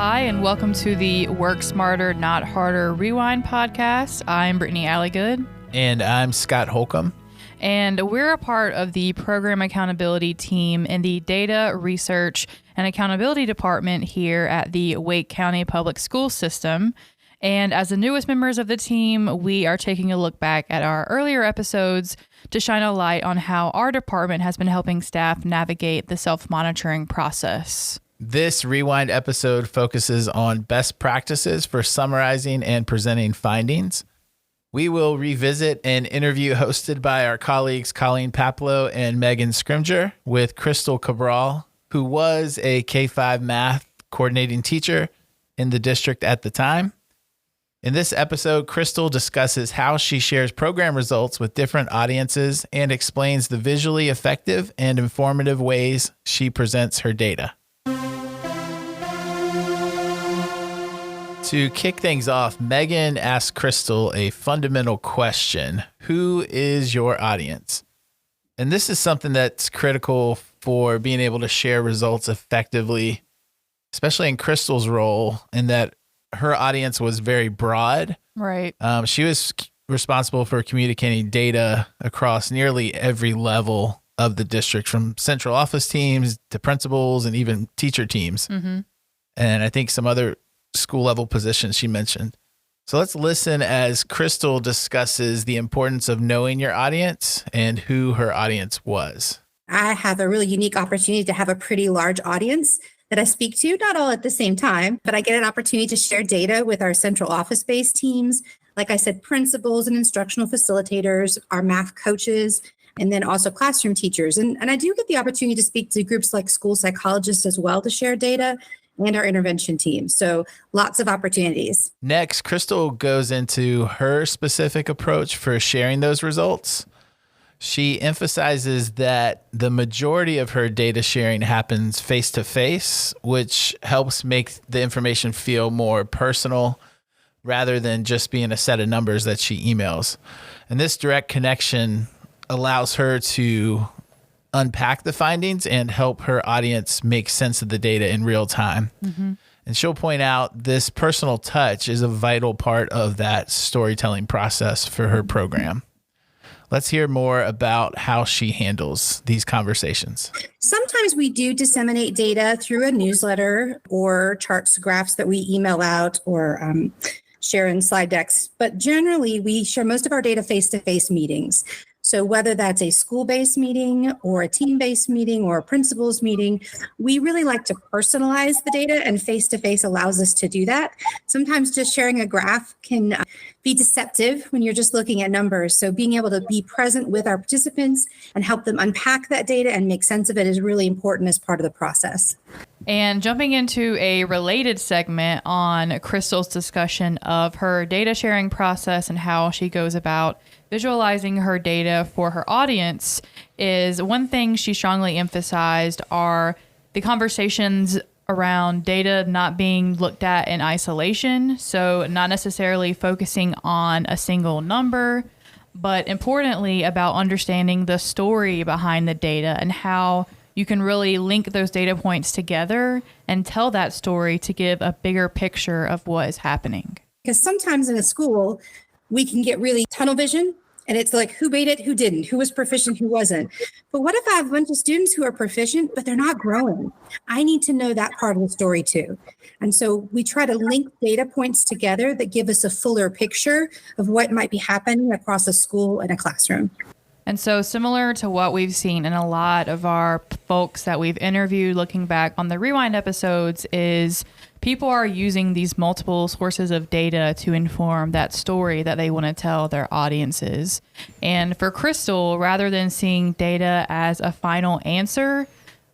Hi, and welcome to the Work Smarter, Not Harder Rewind podcast. I'm Brittany Alligood. And I'm Scott Holcomb. And we're a part of the Program Accountability team in the Data Research and Accountability Department here at the Wake County Public School System. And as the newest members of the team, we are taking a look back at our earlier episodes to shine a light on how our department has been helping staff navigate the self-monitoring process. This Rewind episode focuses on best practices for summarizing and presenting findings. We will revisit an interview hosted by our colleagues Colleen Paplow and Megan Scrimger with Crystal Cabral, who was a K-5 math coordinating teacher in the district at the time. In this episode, Crystal discusses how she shares program results with different audiences and explains the visually effective and informative ways she presents her data. To kick things off, Megan asked Crystal a fundamental question. Who is your audience? And this is something that's critical for being able to share results effectively, especially in Crystal's role, in that her audience was very broad. Right. She was responsible for communicating data across nearly every level of the district, from central office teams to principals and even teacher teams. Mm-hmm. And I think some other school level positions she mentioned. So let's listen as Crystal discusses the importance of knowing your audience and who her audience was. I have a really unique opportunity to have a pretty large audience that I speak to, not all at the same time, but I get an opportunity to share data with our central office-based teams. Like I said, principals and instructional facilitators, our math coaches, and then also classroom teachers. And I do get the opportunity to speak to groups like school psychologists as well to share data, and our intervention team. So lots of opportunities. Next, Crystal goes into her specific approach for sharing those results. She emphasizes that the majority of her data sharing happens face-to-face, which helps make the information feel more personal rather than just being a set of numbers that she emails. And this direct connection allows her to unpack the findings and help her audience make sense of the data in real time. Mm-hmm. And she'll point out this personal touch is a vital part of that storytelling process for her program. Let's hear more about how she handles these conversations. Sometimes we do disseminate data through a newsletter or charts, graphs that we email out or share in slide decks. But generally, we share most of our data face-to-face meetings. So whether that's a school-based meeting or a team-based meeting or a principals meeting, we really like to personalize the data, and face-to-face allows us to do that. Sometimes just sharing a graph can be deceptive when you're just looking at numbers. So being able to be present with our participants and help them unpack that data and make sense of it is really important as part of the process. And jumping into a related segment on Crystal's discussion of her data sharing process and how she goes about visualizing her data for her audience, is one thing she strongly emphasized are the conversations around data not being looked at in isolation. So not necessarily focusing on a single number, but importantly about understanding the story behind the data and how you can really link those data points together and tell that story to give a bigger picture of what is happening. Because sometimes in a school, we can get really tunnel vision, and it's like, who made it, who didn't, who was proficient, who wasn't. But what if I have a bunch of students who are proficient, but they're not growing? I need to know that part of the story too. And so we try to link data points together that give us a fuller picture of what might be happening across a school and a classroom. And so similar to what we've seen in a lot of our folks that we've interviewed looking back on the Rewind episodes is people are using these multiple sources of data to inform that story that they want to tell their audiences. And for Crystal, rather than seeing data as a final answer,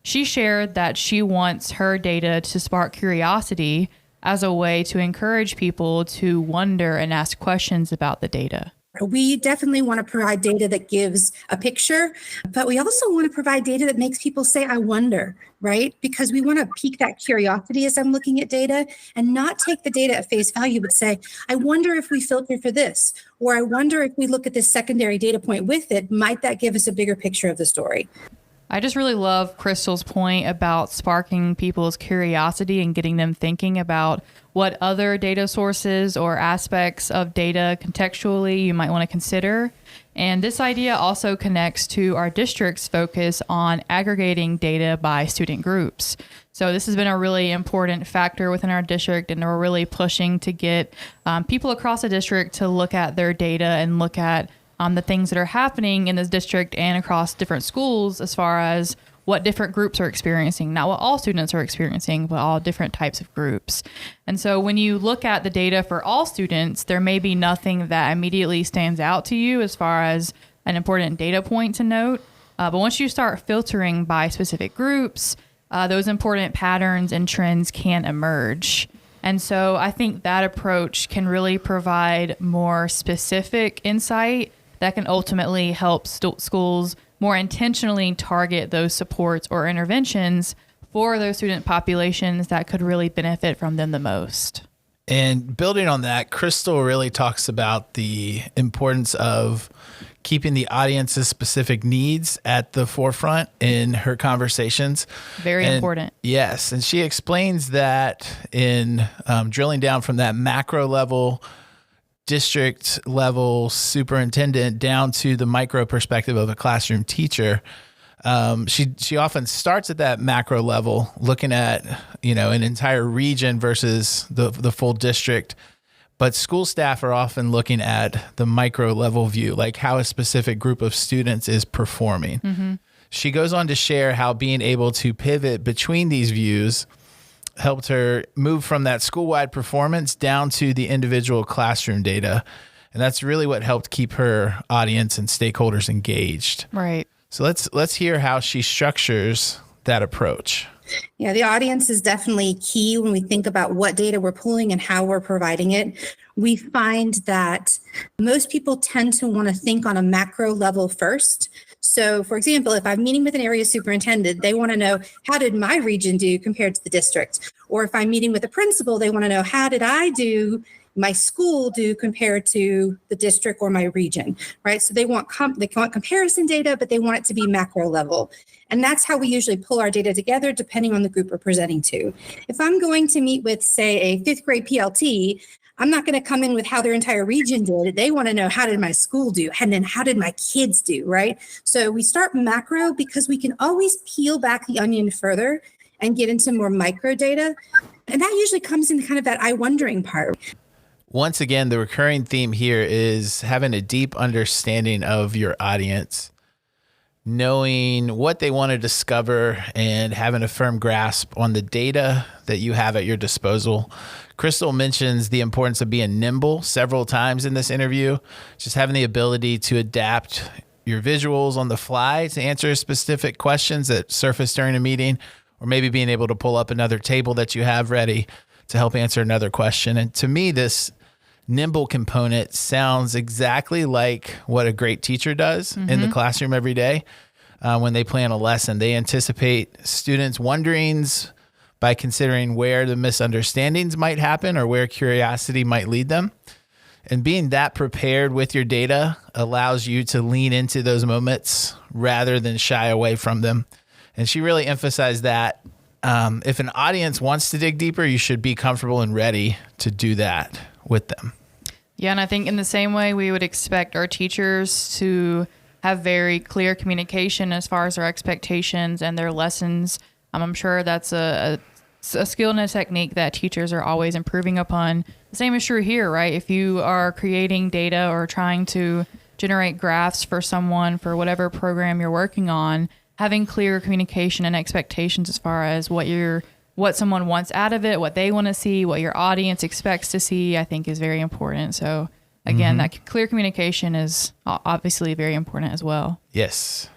she shared that she wants her data to spark curiosity as a way to encourage people to wonder and ask questions about the data. We definitely want to provide data that gives a picture, but we also want to provide data that makes people say, I wonder, right? Because we want to pique that curiosity as I'm looking at data and not take the data at face value, but say, I wonder if we filter for this, or I wonder if we look at this secondary data point with it, might that give us a bigger picture of the story? I just really love Crystal's point about sparking people's curiosity and getting them thinking about what other data sources or aspects of data contextually you might want to consider. And this idea also connects to our district's focus on aggregating data by student groups. So this has been a really important factor within our district, and we're really pushing to get people across the district to look at their data and look at the things that are happening in this district and across different schools as far as what different groups are experiencing, not what all students are experiencing, but all different types of groups. And so when you look at the data for all students, there may be nothing that immediately stands out to you as far as an important data point to note. But once you start filtering by specific groups, those important patterns and trends can emerge. And so I think that approach can really provide more specific insight that can ultimately help schools more intentionally target those supports or interventions for those student populations that could really benefit from them the most. And building on that, Crystal really talks about the importance of keeping the audience's specific needs at the forefront in her conversations. Very important. Yes. And she explains that in drilling down from that macro level, district level superintendent down to the micro perspective of a classroom teacher. She often starts at that macro level, looking at, an entire region versus the full district. But school staff are often looking at the micro level view, like how a specific group of students is performing. Mm-hmm. She goes on to share how being able to pivot between these views helped her move from that school-wide performance down to the individual classroom data. And that's really what helped keep her audience and stakeholders engaged. Right. So let's hear how she structures that approach. Yeah, the audience is definitely key when we think about what data we're pulling and how we're providing it. We find that most people tend to want to think on a macro level first. So, for example, if I'm meeting with an area superintendent, they want to know, how did my region do compared to the district? Or if I'm meeting with a principal, they want to know, how did my school do compared to the district or my region, right? So they want comparison data, but they want it to be macro level. And that's how we usually pull our data together, depending on the group we're presenting to. If I'm going to meet with, say, a fifth grade PLT, I'm not going to come in with how their entire region did. They want to know, how did my school do? And then how did my kids do, right? So we start macro because we can always peel back the onion further and get into more micro data. And that usually comes in kind of that wondering part. Once again, the recurring theme here is having a deep understanding of your audience, knowing what they want to discover, and having a firm grasp on the data that you have at your disposal. Crystal mentions the importance of being nimble several times in this interview, just having the ability to adapt your visuals on the fly to answer specific questions that surface during a meeting, or maybe being able to pull up another table that you have ready to help answer another question. And to me, this nimble component sounds exactly like what a great teacher does in the classroom every day. When they plan a lesson, they anticipate students' wonderings by considering where the misunderstandings might happen or where curiosity might lead them. And being that prepared with your data allows you to lean into those moments rather than shy away from them. And she really emphasized that if an audience wants to dig deeper, you should be comfortable and ready to do that with them. Yeah, and I think in the same way we would expect our teachers to have very clear communication as far as their expectations and their lessons. I'm sure that's a skill and a technique that teachers are always improving upon. The same is true here, right? If you are creating data or trying to generate graphs for someone for whatever program you're working on, having clear communication and expectations as far as what someone wants out of it, what they want to see, what your audience expects to see, I think is very important. So again, that clear communication is obviously very important as well. Yes.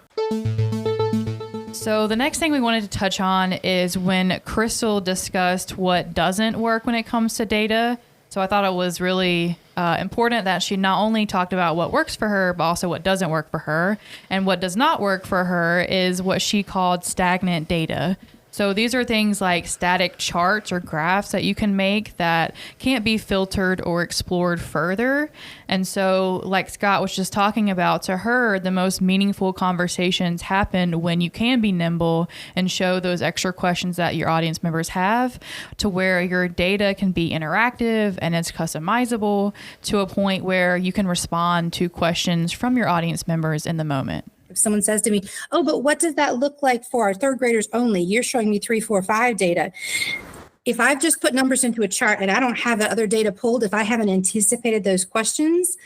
So the next thing we wanted to touch on is when Crystal discussed what doesn't work when it comes to data. So I thought it was really important that she not only talked about what works for her, but also what doesn't work for her. And what does not work for her is what she called stagnant data. So these are things like static charts or graphs that you can make that can't be filtered or explored further. And so, like Scott was just talking about, to her, the most meaningful conversations happen when you can be nimble and show those extra questions that your audience members have, to where your data can be interactive and it's customizable to a point where you can respond to questions from your audience members in the moment. If someone says to me, oh, but what does that look like for our third graders only? You're showing me 3, 4, 5 data. If I've just put numbers into a chart and I don't have that other data pulled, if I haven't anticipated those questions,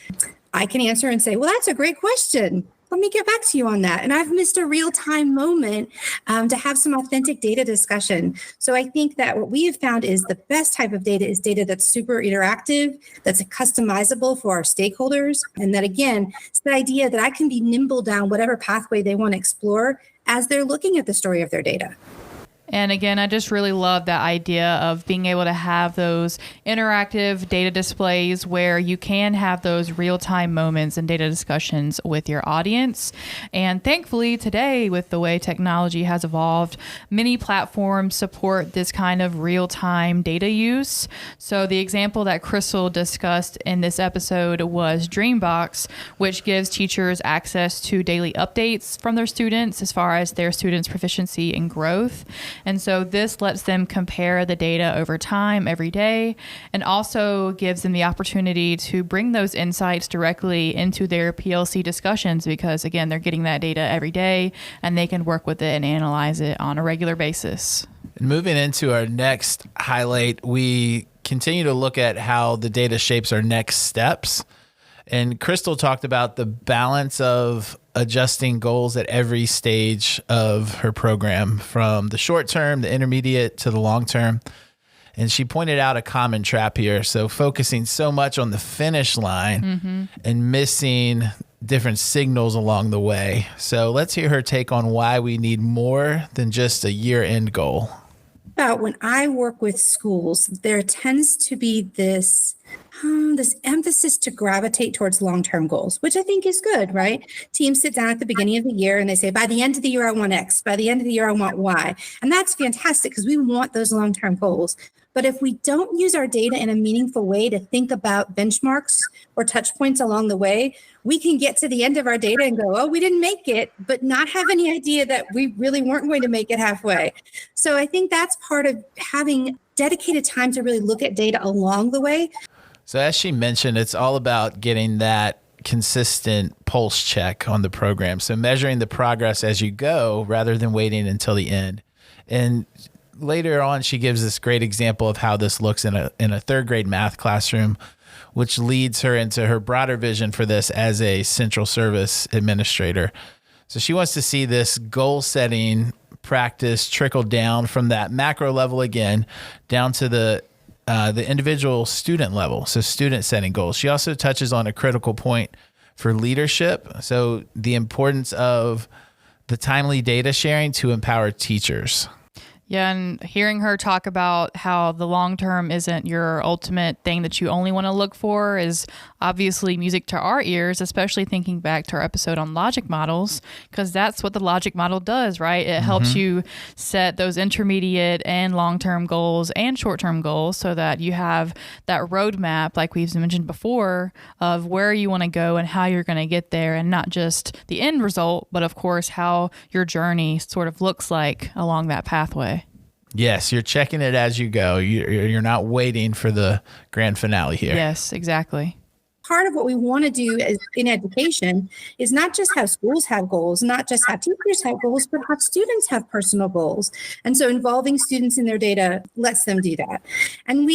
I can answer and say, well, that's a great question. Let me get back to you on that. And I've missed a real-time moment to have some authentic data discussion. So I think that what we have found is the best type of data is data that's super interactive, that's customizable for our stakeholders. And that, again, it's the idea that I can be nimble down whatever pathway they want to explore as they're looking at the story of their data. And again, I just really love that idea of being able to have those interactive data displays where you can have those real-time moments and data discussions with your audience. And thankfully today, with the way technology has evolved, many platforms support this kind of real-time data use. So the example that Crystal discussed in this episode was Dreambox, which gives teachers access to daily updates from their students as far as their students' proficiency and growth. And so this lets them compare the data over time, every day, and also gives them the opportunity to bring those insights directly into their PLC discussions because, again, they're getting that data every day and they can work with it and analyze it on a regular basis. And moving into our next highlight, we continue to look at how the data shapes our next steps. And Crystal talked about the balance of adjusting goals at every stage of her program, from the short term, the intermediate, to the long term. And she pointed out a common trap here. So focusing so much on the finish line and missing different signals along the way. So let's hear her take on why we need more than just a year-end goal. When I work with schools, there tends to be this emphasis to gravitate towards long-term goals, which I think is good, right? Teams sit down at the beginning of the year and they say, by the end of the year, I want X. By the end of the year, I want Y. And that's fantastic because we want those long-term goals. But if we don't use our data in a meaningful way to think about benchmarks or touch points along the way, we can get to the end of our data and go, oh, we didn't make it, but not have any idea that we really weren't going to make it halfway. So I think that's part of having dedicated time to really look at data along the way. So as she mentioned, it's all about getting that consistent pulse check on the program. So measuring the progress as you go rather than waiting until the end. And later on, she gives this great example of how this looks in a third grade math classroom, which leads her into her broader vision for this as a central service administrator. So she wants to see this goal setting practice trickle down from that macro level again, down to the individual student level. So student setting goals. She also touches on a critical point for leadership. So the importance of the timely data sharing to empower teachers. Yeah, and hearing her talk about how the long term isn't your ultimate thing that you only want to look for is obviously music to our ears, especially thinking back to our episode on logic models, because that's what the logic model does, right? It helps you set those intermediate and long-term goals and short-term goals so that you have that roadmap, like we've mentioned before, of where you want to go and how you're going to get there, and not just the end result, but of course how your journey sort of looks like along that pathway. Yes, you're checking it as you go. You're not waiting for the grand finale here. Yes, exactly. Part of what we want to do in education is not just have schools have goals, not just have teachers have goals, but have students have personal goals. And so involving students in their data lets them do that. And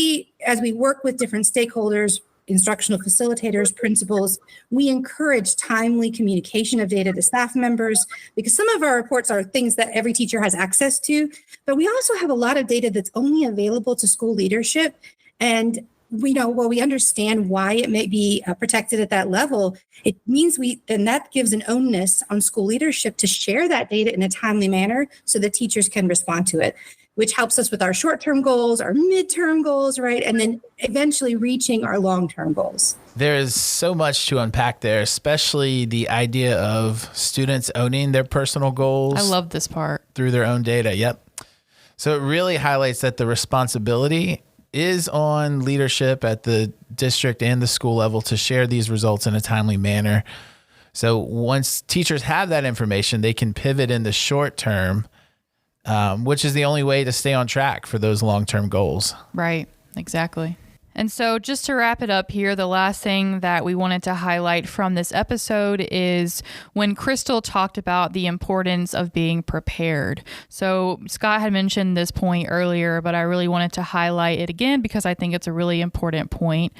as we work with different stakeholders, instructional facilitators, principals, we encourage timely communication of data to staff members, because some of our reports are things that every teacher has access to, but we also have a lot of data that's only available to school leadership. And while we understand why it may be protected at that level, it means that gives an onus on school leadership to share that data in a timely manner so that teachers can respond to it, which helps us with our short-term goals, our midterm goals, right? And then eventually reaching our long-term goals. There is so much to unpack there, especially the idea of students owning their personal goals. I love this part. Through their own data. Yep. So it really highlights that the responsibility is on leadership at the district and the school level to share these results in a timely manner. So once teachers have that information, they can pivot in the short term, which is the only way to stay on track for those long-term goals. Right, exactly. And so just to wrap it up here, the last thing that we wanted to highlight from this episode is when Crystal talked about the importance of being prepared. So Scott had mentioned this point earlier, but I really wanted to highlight it again because I think it's a really important point.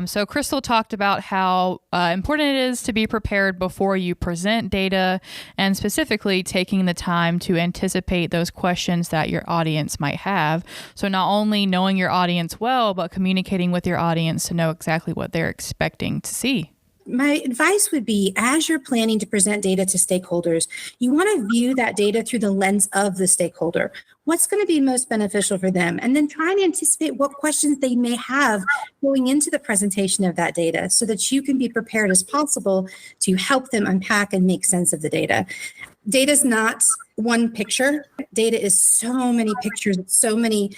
So Crystal talked about how important it is to be prepared before you present data, and specifically taking the time to anticipate those questions that your audience might have. So not only knowing your audience well, but communicating with your audience to know exactly what they're expecting to see. My advice would be, as you're planning to present data to stakeholders, you want to view that data through the lens of the stakeholder. What's going to be most beneficial for them? And then try and anticipate what questions they may have going into the presentation of that data so that you can be prepared as possible to help them unpack and make sense of the data. Data is not one picture. Data is so many pictures, so many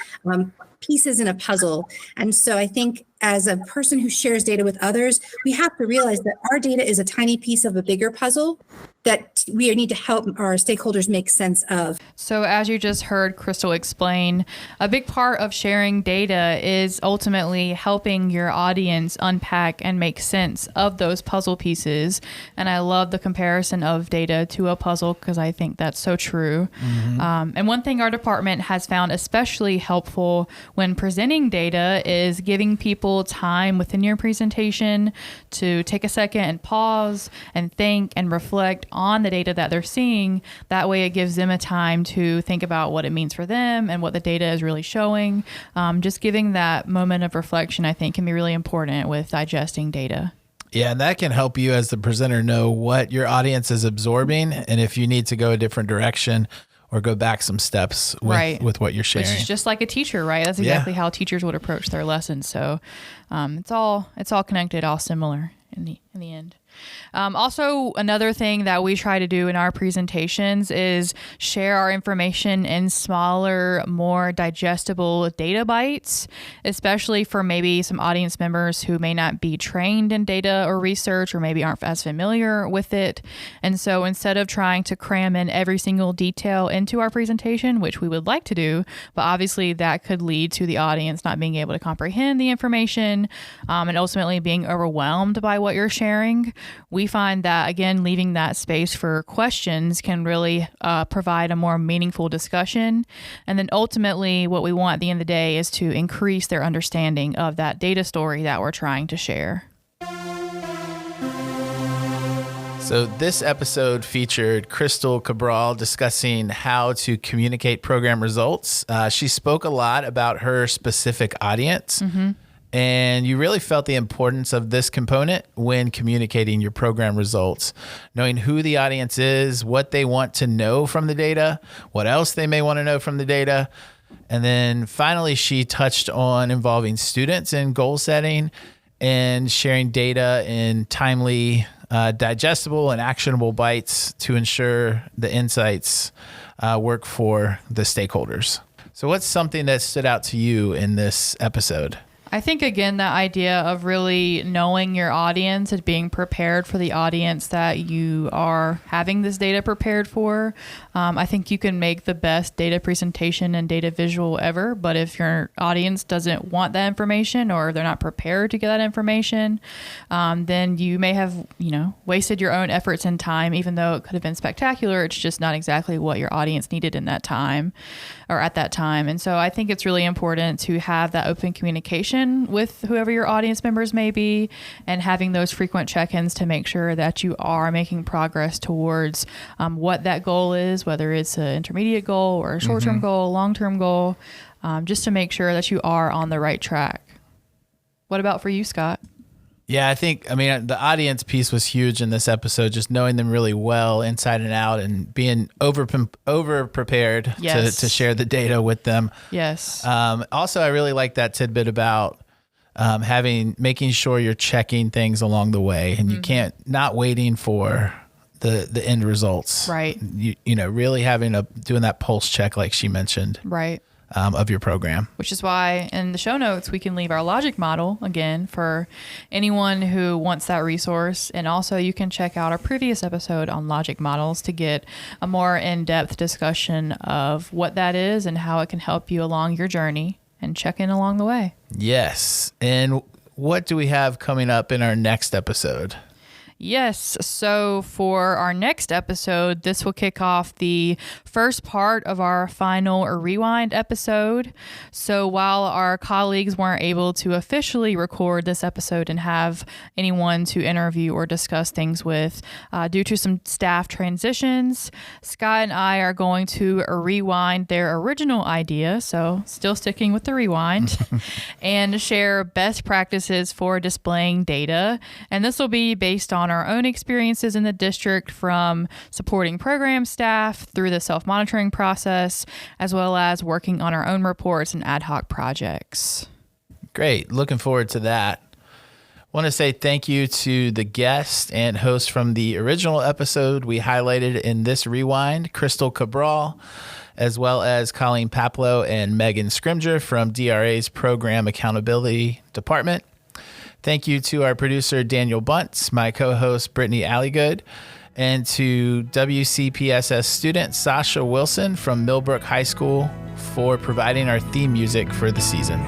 pieces in a puzzle. And so I think as a person who shares data with others, we have to realize that our data is a tiny piece of a bigger puzzle that we need to help our stakeholders make sense of. So as you just heard Crystal explain, a big part of sharing data is ultimately helping your audience unpack and make sense of those puzzle pieces. And I love the comparison of data to a puzzle because I think that's so true. Mm-hmm. And one thing our department has found especially helpful when presenting data is giving people time within your presentation to take a second and pause and think and reflect on the data that they're seeing. That way it gives them a time to think about what it means for them and what the data is really showing. Just giving that moment of reflection, I think, can be really important with digesting data. Yeah, and that can help you as the presenter know what your audience is absorbing and if you need to go a different direction or go back some steps with what you're sharing. Which is just like a teacher, right? That's exactly how teachers would approach their lessons. So it's all connected, all similar in the end. Also, another thing that we try to do in our presentations is share our information in smaller, more digestible data bites, especially for maybe some audience members who may not be trained in data or research or maybe aren't as familiar with it. And so instead of trying to cram in every single detail into our presentation, which we would like to do, but obviously that could lead to the audience not being able to comprehend the information and ultimately being overwhelmed by what you're sharing. We find that, again, leaving that space for questions can really provide a more meaningful discussion. And then ultimately, what we want at the end of the day is to increase their understanding of that data story that we're trying to share. So this episode featured Crystal Cabral discussing how to communicate program results. She spoke a lot about her specific audience. Mm-hmm. And you really felt the importance of this component when communicating your program results, knowing who the audience is, what they want to know from the data, what else they may want to know from the data. And then finally, she touched on involving students in goal setting and sharing data in timely, digestible and actionable bites to ensure the insights work for the stakeholders. So what's something that stood out to you in this episode? I think, again, that idea of really knowing your audience and being prepared for the audience that you are having this data prepared for. I think you can make the best data presentation and data visual ever, but if your audience doesn't want that information or they're not prepared to get that information, then you may have, wasted your own efforts and time, even though it could have been spectacular. It's just not exactly what your audience needed in that time or at that time. And so I think it's really important to have that open communication with whoever your audience members may be and having those frequent check-ins to make sure that you are making progress towards what that goal is, whether it's an intermediate goal or a short-term goal, long-term goal, just to make sure that you are on the right track. What about for you, Scott? Yeah, I think, the audience piece was huge in this episode, just knowing them really well inside and out and being over prepared to share the data with them. Yes. Also, I really like that tidbit about making sure you're checking things along the way and you can't, not waiting for the end results. Right. You know, really doing that pulse check like she mentioned. Right. Of your program. Which is why in the show notes, we can leave our logic model again for anyone who wants that resource. And also you can check out our previous episode on logic models to get a more in-depth discussion of what that is and how it can help you along your journey and check in along the way. Yes. And what do we have coming up in our next episode? Yes. So for our next episode, this will kick off the first part of our final rewind episode. So while our colleagues weren't able to officially record this episode and have anyone to interview or discuss things with due to some staff transitions, Scott and I are going to rewind their original idea. So still sticking with the rewind and share best practices for displaying data. And this will be based on our own experiences in the district, from supporting program staff through the self-monitoring process, as well as working on our own reports and ad hoc projects. Great. Looking forward to that. Want to say thank you to the guest and host from the original episode we highlighted in this rewind, Crystal Cabral, as well as Colleen Paplow and Megan Scrimger from DRA's Program Accountability Department. Thank you to our producer, Daniel Bunce, my co-host, Brittany Alligood, and to WCPSS student Sasha Wilson from Millbrook High School for providing our theme music for the season.